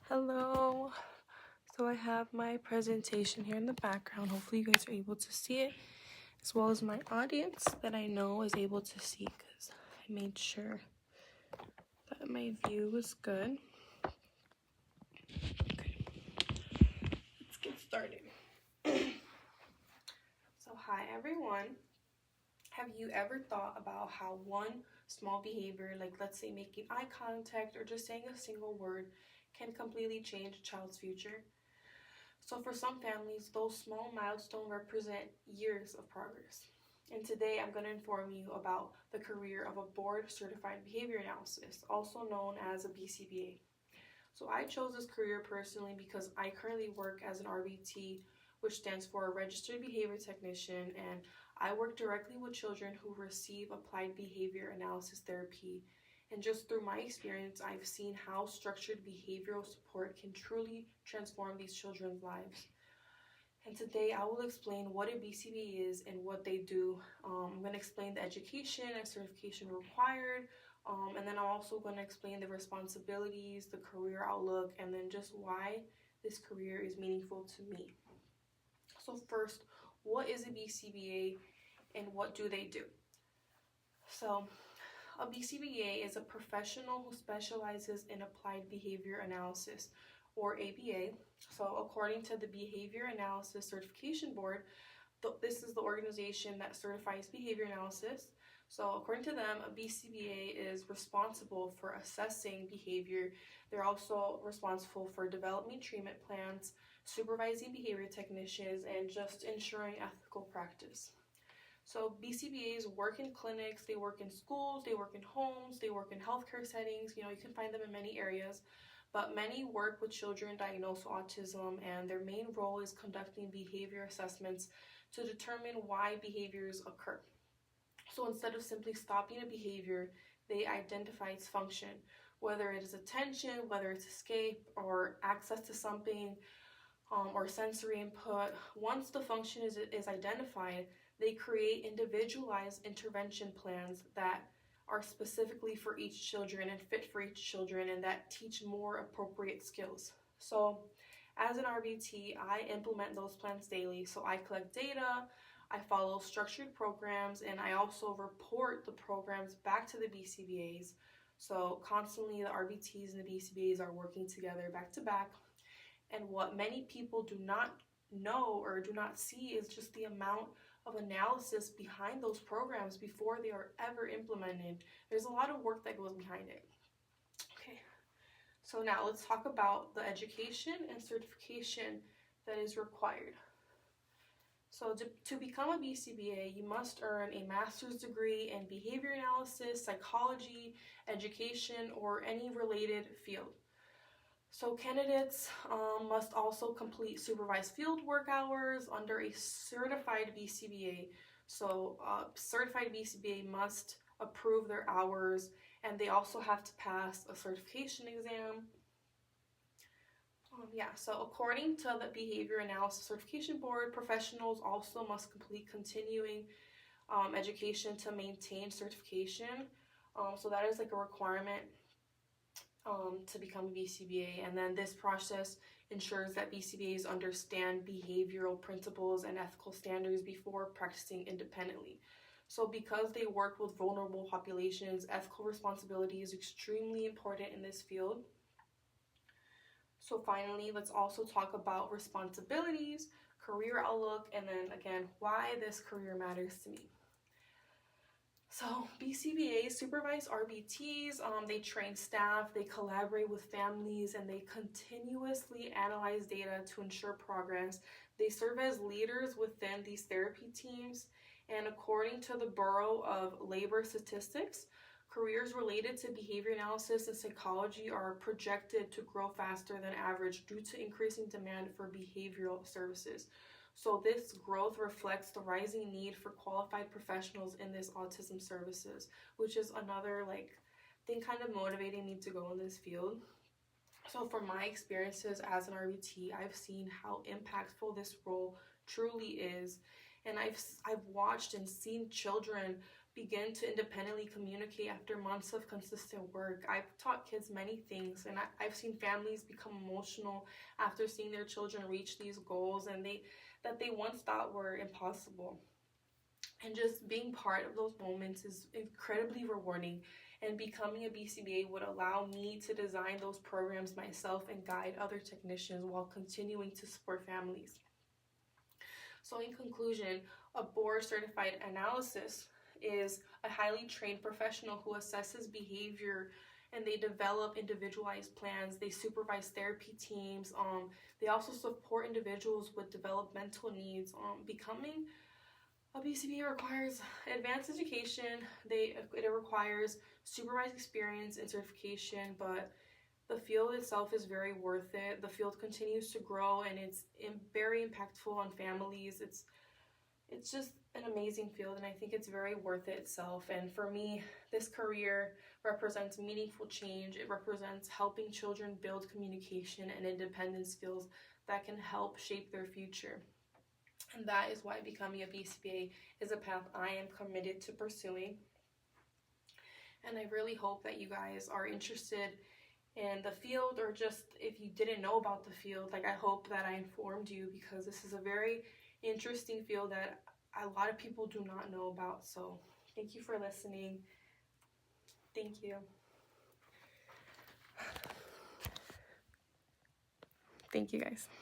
Hello. So I have my presentation here in the background. Hopefully you guys are able to see it, as well as my audience that I know is able to see, because I made sure that my view was good. Okay, let's get started. So hi everyone. Have you ever thought about how one small behavior, like let's say making eye contact or just saying a single word, can completely change a child's future? So for some families, those small milestones represent years of progress. And today I'm going to inform you about the career of a board certified behavior analyst, also known as a BCBA. So I chose this career personally because I currently work as an RBT, which stands for a registered behavior technician, and I work directly with children who receive applied behavior analysis therapy. And just through my experience, I've seen how structured behavioral support can truly transform these children's lives. And today I will explain what a BCBA is and what they do. I'm going to explain the education and certification required, and then I'm also going to explain the responsibilities, the career outlook, and then just why this career is meaningful to me. So first, what is a BCBA and what do they do? So a BCBA is a professional who specializes in applied behavior analysis, or ABA. So according to the Behavior Analysis Certification Board, this is the organization that certifies behavior analysis. So according to them, a BCBA is responsible for assessing behavior. They're also responsible for developing treatment plans, supervising behavior technicians, and just ensuring ethical practice. So BCBAs work in clinics, they work in schools, they work in homes, they work in healthcare settings. You can find them in many areas, but many work with children diagnosed with autism, and their main role is conducting behavior assessments to determine why behaviors occur. So instead of simply stopping a behavior, they identify its function, whether it is attention, whether it's escape, or access to something, or sensory input. Once the function is identified, they create individualized intervention plans that are specifically for each children and fit for each children, and that teach more appropriate skills. So as an RBT, I implement those plans daily. So I collect data, I follow structured programs, and I also report the programs back to the BCBAs. So constantly the RBTs and the BCBAs are working together back to back. And what many people do not know or do not see is just the amount of analysis behind those programs before they are ever implemented. There's a lot of work that goes behind it. Okay, so now let's talk about the education and certification that is required. So to become a BCBA, you must earn a master's degree in behavior analysis, psychology, education, or any related field. So candidates must also complete supervised field work hours under a certified BCBA. So certified BCBA must approve their hours, and they also have to pass a certification exam. So according to the Behavior Analysis Certification Board, professionals also must complete continuing education to maintain certification. So that is like a requirement to become a BCBA, and then this process ensures that BCBAs understand behavioral principles and ethical standards before practicing independently. So because they work with vulnerable populations, ethical responsibility is extremely important in this field. So finally, let's also talk about responsibilities, career outlook, and then again, why this career matters to me. So BCBAs supervise RBTs, they train staff, they collaborate with families, and they continuously analyze data to ensure progress. They serve as leaders within these therapy teams, and according to the Bureau of Labor Statistics, careers related to behavior analysis and psychology are projected to grow faster than average due to increasing demand for behavioral services. So this growth reflects the rising need for qualified professionals in this autism services, which is another thing kind of motivating me to go in this field. So from my experiences as an RBT, I've seen how impactful this role truly is. And I've watched and seen children begin to independently communicate after months of consistent work. I've taught kids many things, and I've seen families become emotional after seeing their children reach these goals and that they once thought were impossible. And just being part of those moments is incredibly rewarding. And becoming a BCBA would allow me to design those programs myself and guide other technicians while continuing to support families. So in conclusion, a board certified analyst is a highly trained professional who assesses behavior, and they develop individualized plans. They supervise therapy teams. They also support individuals with developmental needs. Becoming a BCBA requires advanced education. It requires supervised experience and certification, but the field itself is very worth it. The field continues to grow, and it's very impactful on families. It's just an amazing field, and I think it's very worth it itself. And for me, this career represents meaningful change. It represents helping children build communication and independence skills that can help shape their future. And that is why becoming a BCBA is a path I am committed to pursuing. And I really hope that you guys are interested in the field, or just if you didn't know about the field, like I hope that I informed you, because this is a very interesting field that a lot of people do not know about. So thank you for listening. Thank you. Thank you guys.